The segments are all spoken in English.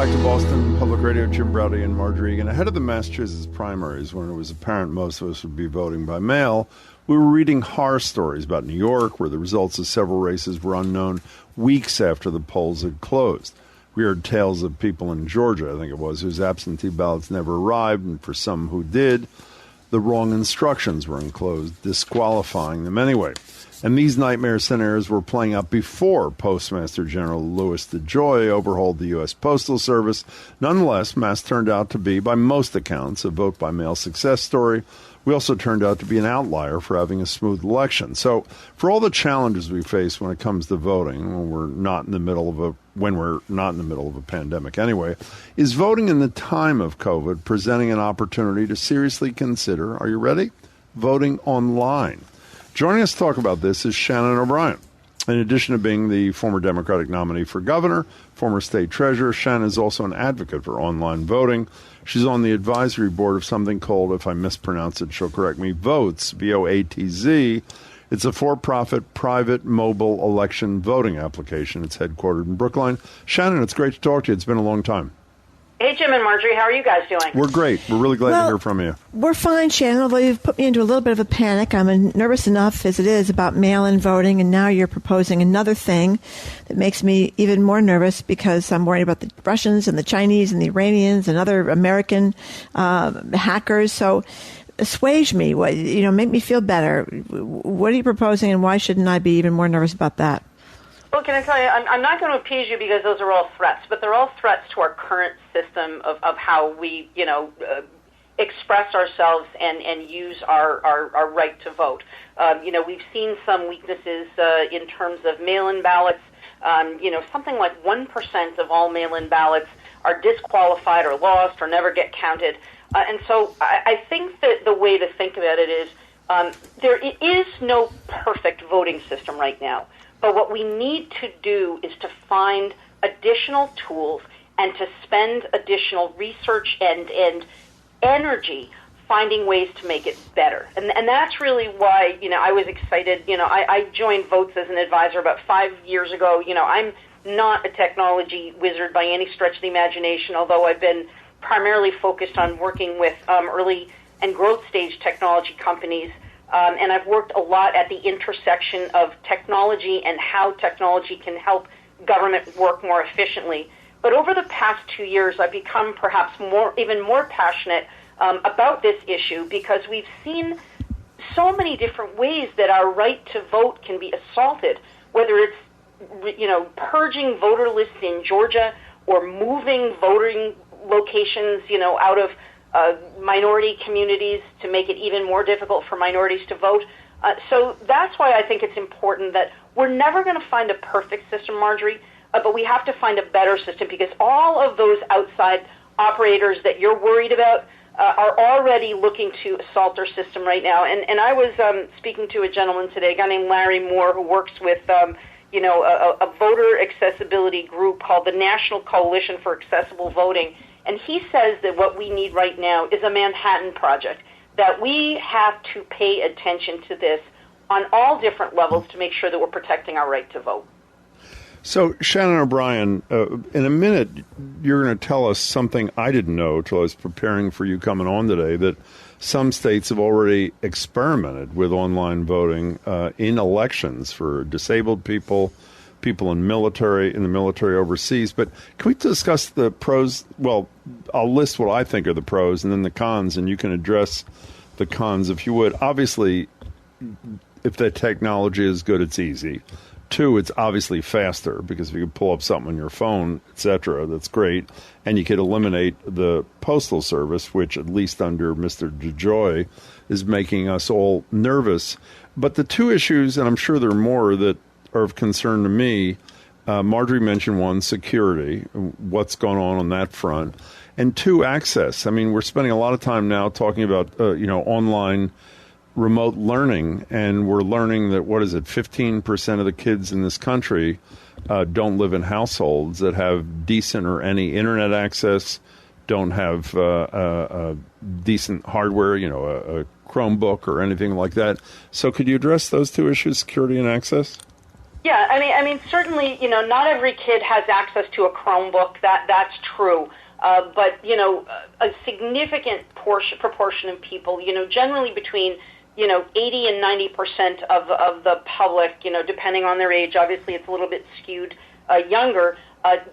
back to Boston Public Radio. Jim Braude and Margery Eagan. Ahead of the Massachusetts primaries, when it was apparent most of us would be voting by mail, we were reading horror stories about New York, where the results of several races were unknown weeks after the polls had closed. We heard tales of people in Georgia, I think it was, whose absentee ballots never arrived, and for some who did, the wrong instructions were enclosed, disqualifying them anyway. And these nightmare scenarios were playing out before Postmaster General Louis DeJoy overhauled the U.S. Postal Service. Nonetheless, Mass turned out to be, by most accounts, a vote-by-mail success story. We also turned out to be an outlier for having a smooth election. So, for all the challenges we face when it comes to voting, when we're not in the middle of a pandemic anyway, is voting in the time of COVID presenting an opportunity to seriously consider, are you ready? Voting online. Joining us to talk about this is Shannon O'Brien. In addition to being the former Democratic nominee for governor, former state treasurer, Shannon is also an advocate for online voting. She's on the advisory board of something called, if I mispronounce it, she'll correct me, Voatz, V-O-A-T-Z. It's a for-profit, private, mobile election voting application. It's headquartered in Brookline. Shannon, it's great to talk to you. It's been a long time. Hey, Jim and Margery, how are you guys doing? We're great. We're really glad to hear from you. We're fine, Shannon, although you've put me into a little bit of a panic. I'm nervous enough as it is about mail-in voting, and now you're proposing another thing that makes me even more nervous because I'm worried about the Russians and the Chinese and the Iranians and other American hackers. So assuage me, make me feel better. What are you proposing, and why shouldn't I be even more nervous about that? Well, can I tell you, I'm not going to appease you because those are all threats, but they're all threats to our current system of how we, express ourselves and use our right to vote. We've seen some weaknesses in terms of mail-in ballots. Something like 1% of all mail-in ballots are disqualified or lost or never get counted. And so I think that the way to think about it is there is no perfect voting system right now. But what we need to do is to find additional tools and to spend additional research and energy finding ways to make it better. And that's really why, I was excited. I joined Voatz as an advisor about 5 years ago. I'm not a technology wizard by any stretch of the imagination, although I've been primarily focused on working with early and growth stage technology companies. And I've worked a lot at the intersection of technology and how technology can help government work more efficiently. But over the past 2 years, I've become perhaps even more passionate about this issue because we've seen so many different ways that our right to vote can be assaulted, whether it's purging voter lists in Georgia or moving voting locations out of minority communities to make it even more difficult for minorities to vote. So that's why I think it's important that we're never going to find a perfect system, Margery, but we have to find a better system because all of those outside operators that you're worried about are already looking to assault our system right now. And I was speaking to a gentleman today, a guy named Larry Moore, who works with a voter accessibility group called the National Coalition for Accessible Voting. And he says that what we need right now is a Manhattan Project, that we have to pay attention to this on all different levels to make sure that we're protecting our right to vote. So, Shannon O'Brien, in a minute, you're going to tell us something I didn't know until I was preparing for you coming on today, that some states have already experimented with online voting in elections for disabled people, people in the military overseas. But can we discuss the pros? Well, I'll list what I think are the pros and then the cons, and you can address the cons if you would. Obviously, if the technology is good, it's easy. 2, it's obviously faster because if you can pull up something on your phone, etc., that's great. And you could eliminate the Postal Service, which at least under Mr. DeJoy is making us all nervous. But the 2 issues, and I'm sure there are more that are of concern to me, Margery mentioned 1, security, what's going on that front, and 2, access. I mean, we're spending a lot of time now talking about, online remote learning, and we're learning that, 15% of the kids in this country don't live in households that have decent or any internet access, don't have decent hardware, a Chromebook or anything like that. So could you address those 2 issues, security and access? Yeah, I mean, certainly, not every kid has access to a Chromebook. That's true. But, a significant proportion of people, generally between, 80 and 90% of the public, depending on their age, obviously it's a little bit skewed younger,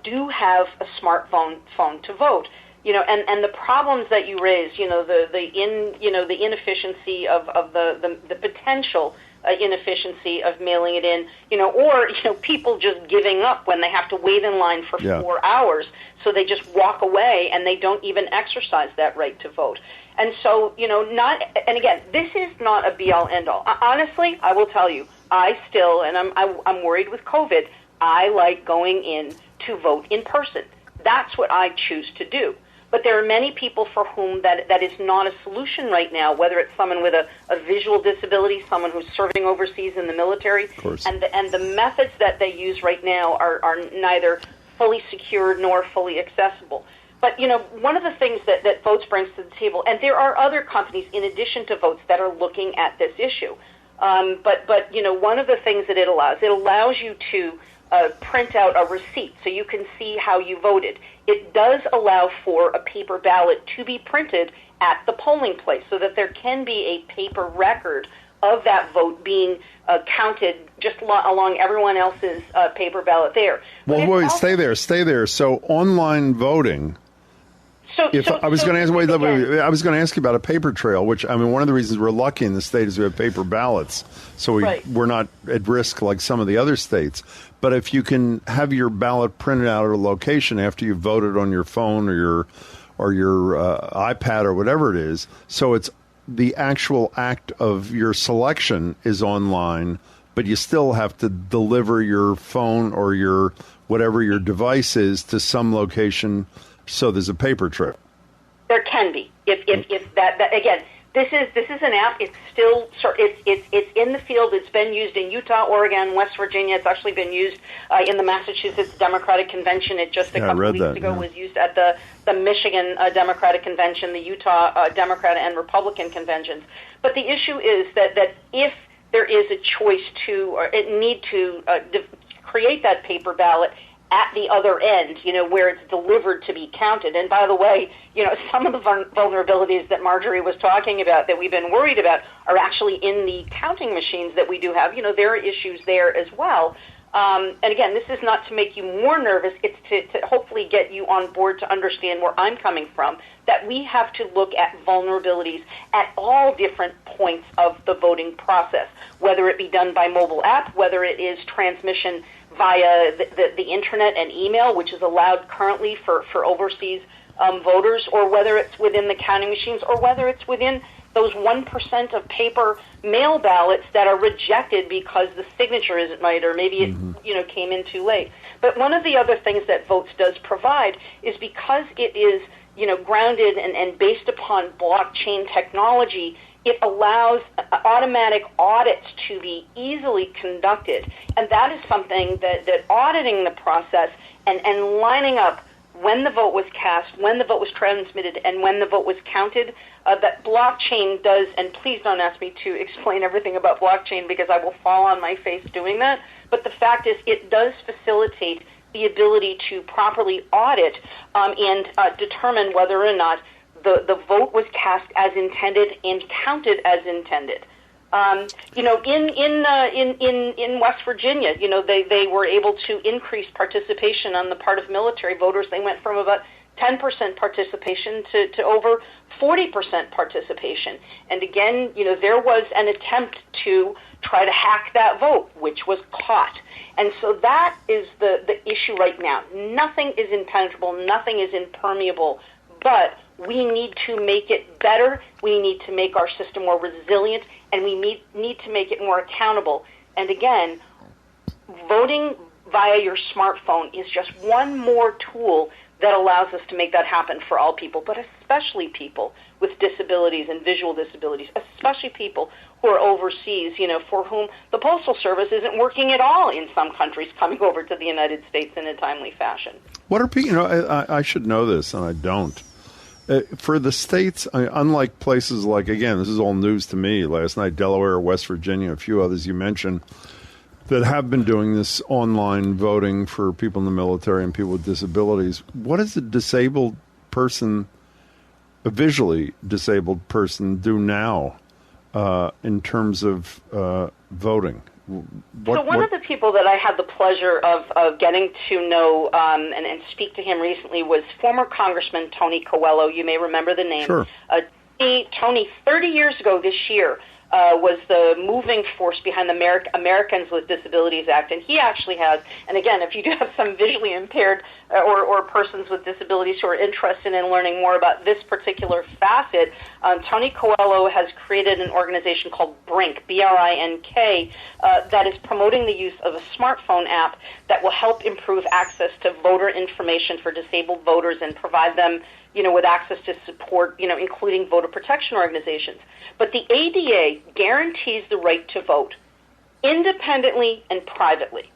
do have a phone to vote. And the problems that you raise, the inefficiency of the potential inefficiency of mailing it in, or people just giving up when they have to wait in line for 4 hours, so they just walk away and they don't even exercise that right to vote. And so, and again, this is not a be-all, end-all. Honestly, I will tell you, I still, and I'm worried with COVID, I like going in to vote in person. That's what I choose to do. But there are many people for whom that is not a solution right now, whether it's someone with a visual disability, someone who's serving overseas in the military. And the methods that they use right now are neither fully secure nor fully accessible. But, one of the things that Voatz brings to the table, and there are other companies in addition to Voatz that are looking at this issue. But one of the things that it allows you to print out a receipt so you can see how you voted. It does allow for a paper ballot to be printed at the polling place so that there can be a paper record of that vote being counted just along everyone else's paper ballot there. Well, wait, stay there. So online voting. I was going to ask you about a paper trail, which, I mean, one of the reasons we're lucky in the state is we have paper ballots, so we're not at risk like some of the other states. But if you can have your ballot printed out at a location after you've voted on your phone or your iPad or whatever it is, so it's the actual act of your selection is online, but you still have to deliver your phone or your whatever your device is to some location. So there's a paper trail. There can be. If that again, this is an app. It's still it's in the field. It's been used in Utah, Oregon, West Virginia. It's actually been used in the Massachusetts Democratic Convention. It just a couple of weeks ago was used at the Michigan Democratic Convention, the Utah Democrat and Republican conventions. But the issue is that if there is a choice to or it need to create that paper ballot at the other end, where it's delivered to be counted. And by the way, some of the vulnerabilities that Margery was talking about that we've been worried about are actually in the counting machines that we do have. There are issues there as well. And again, this is not to make you more nervous. It's to hopefully get you on board to understand where I'm coming from, that we have to look at vulnerabilities at all different points of the voting process, whether it be done by mobile app, whether it is transmission via the internet and email, which is allowed currently for overseas voters, or whether it's within the counting machines, or whether it's within those 1% of paper mail ballots that are rejected because the signature isn't right, or maybe it came in too late. But one of the other things that Voatz does provide is because it is grounded and based upon blockchain technology, it allows automatic audits to be easily conducted. And that is something that auditing the process and lining up when the vote was cast, when the vote was transmitted, and when the vote was counted, that blockchain does, and please don't ask me to explain everything about blockchain because I will fall on my face doing that, but the fact is it does facilitate the ability to properly audit and determine whether or not the vote was cast as intended and counted as intended. In West Virginia, they were able to increase participation on the part of military voters. They went from about 10% participation to over 40% participation. And again, there was an attempt to try to hack that vote, which was caught. And so that is the issue right now. Nothing is impenetrable, nothing is impermeable, but we need to make it better, we need to make our system more resilient, and we need to make it more accountable. And again, voting via your smartphone is just one more tool that allows us to make that happen for all people, but especially people with disabilities and visual disabilities, especially people who are overseas, for whom the Postal Service isn't working at all in some countries coming over to the United States in a timely fashion. What are people, I should know this, and I don't. For the states, unlike places like, again, this is all news to me, last night, Delaware, West Virginia, a few others you mentioned, that have been doing this online voting for people in the military and people with disabilities. What does a disabled person, a visually disabled person, do now in terms of voting? So one of the people that I had the pleasure of getting to know and speak to him recently was former Congressman Tony Coelho. You may remember the name. Sure. Tony, 30 years ago this year, was the moving force behind the Americans with Disabilities Act. And he actually has, and again, if you do have some visually impaired or persons with disabilities who are interested in learning more about this particular facet, Tony Coelho has created an organization called BRINK, B-R-I-N-K, that is promoting the use of a smartphone app that will help improve access to voter information for disabled voters and provide them with access to support, including voter protection organizations. But the ADA guarantees the right to vote independently and privately.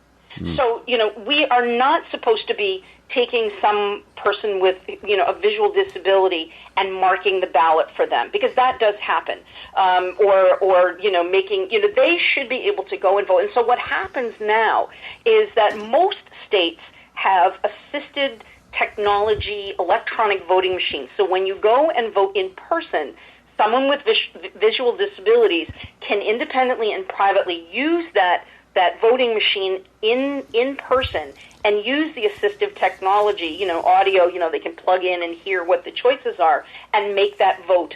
So, we are not supposed to be taking some person with, a visual disability and marking the ballot for them, because that does happen. Or making, they should be able to go and vote. And so what happens now is that most states have assisted technology, electronic voting machines. So when you go and vote in person, someone with visual disabilities can independently and privately use that voting machine in person and use the assistive technology, audio, they can plug in and hear what the choices are and make that vote,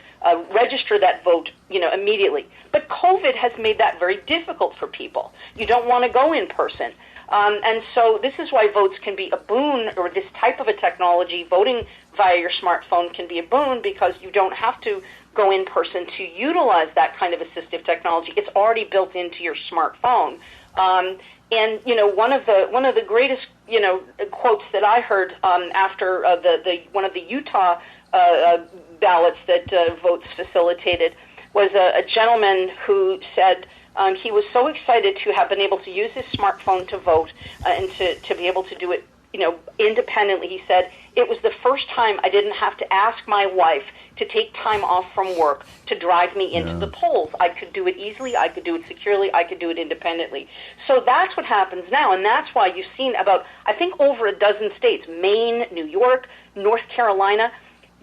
register that vote, immediately. But COVID has made that very difficult for people. You don't want to go in person. And so this is why votes can be a boon, or this type of a technology, voting via your smartphone can be a boon, because you don't have to go in person to utilize that kind of assistive technology. It's already built into your smartphone. And one of the greatest quotes that I heard after one of the Utah ballots that Voatz facilitated was a gentleman who said he was so excited to have been able to use his smartphone to vote and to be able to do it, independently. He said, it was the first time I didn't have to ask my wife to take time off from work to drive me into the polls. I could do it easily, I could do it securely, I could do it independently. So that's what happens now, and that's why you've seen about, I think, over a dozen states, Maine, New York, North Carolina,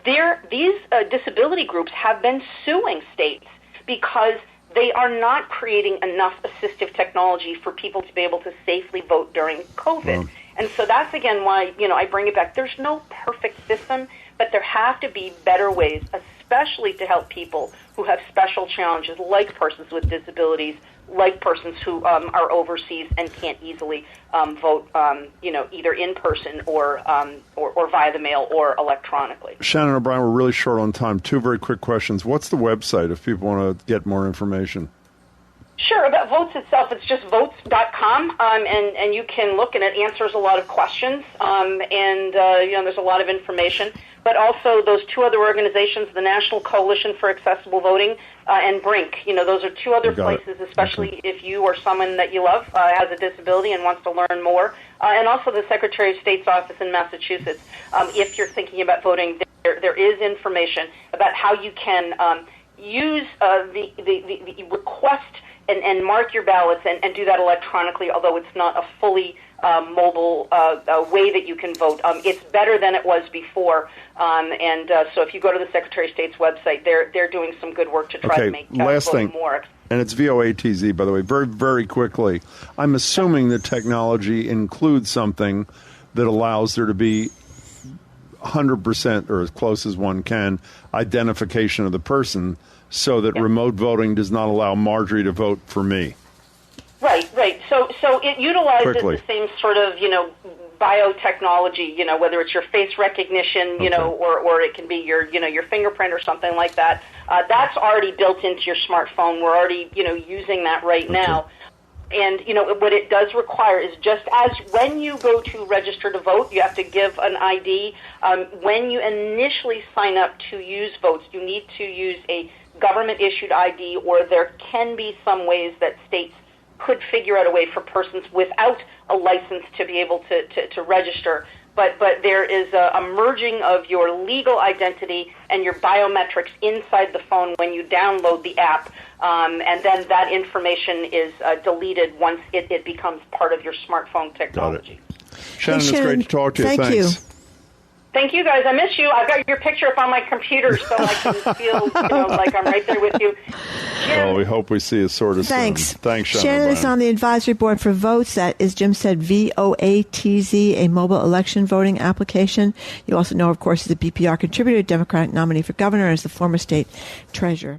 these disability groups have been suing states because they are not creating enough assistive technology for people to be able to safely vote during COVID. And so that's, again, why, I bring it back. There's no perfect system, but there have to be better ways, especially to help people who have special challenges, like persons with disabilities, like persons who are overseas and can't easily vote, either in person or via the mail or electronically. Shannon O'Brien, we're really short on time. Two very quick questions. What's the website if people want to get more information? Sure. About Voatz itself, it's just voatz.com, and you can look, and it answers a lot of questions, and there's a lot of information. But also those two other organizations, the National Coalition for Accessible Voting and BRINK, those are two other places, especially if you or someone that you love has a disability and wants to learn more. And also the Secretary of State's office in Massachusetts. If you're thinking about voting, there is information about how you can use the request and mark your ballots and do that electronically, although it's not a fully mobile way that you can vote. It's better than it was before. So if you go to the Secretary of State's website, they're doing some good work to try to make voting more. And it's VOATZ, by the way, very, very quickly. I'm assuming that technology includes something that allows there to be 100%, or as close as one can, identification of the person, so that remote voting does not allow Margery to vote for me. Right. So it utilizes the same sort of, biotechnology, whether it's your face recognition, or it can be your fingerprint or something like that. That's already built into your smartphone. We're already, using that right now. And, what it does require is, just as when you go to register to vote, you have to give an ID. When you initially sign up to use Voatz, you need to use a government-issued ID, or there can be some ways that states could figure out a way for persons without a license to be able to register but there is a merging of your legal identity and your biometrics inside the phone when you download the app, and then that information is deleted once it becomes part of your smartphone technology. Shannon, it's great to talk to you. Thank Thanks. you. Thank you, guys. I miss you. I've got your picture up on my computer, so I can feel like I'm right there with you. Jim, Well, we hope we see you sort of Thanks. soon. Thanks, Shannon. Shannon is O'Brien. on the advisory board for Voatz. That is, Jim said, VOATZ, a mobile election voting application. You also know, of course, he's a BPR contributor, Democratic nominee for governor, as the former state treasurer.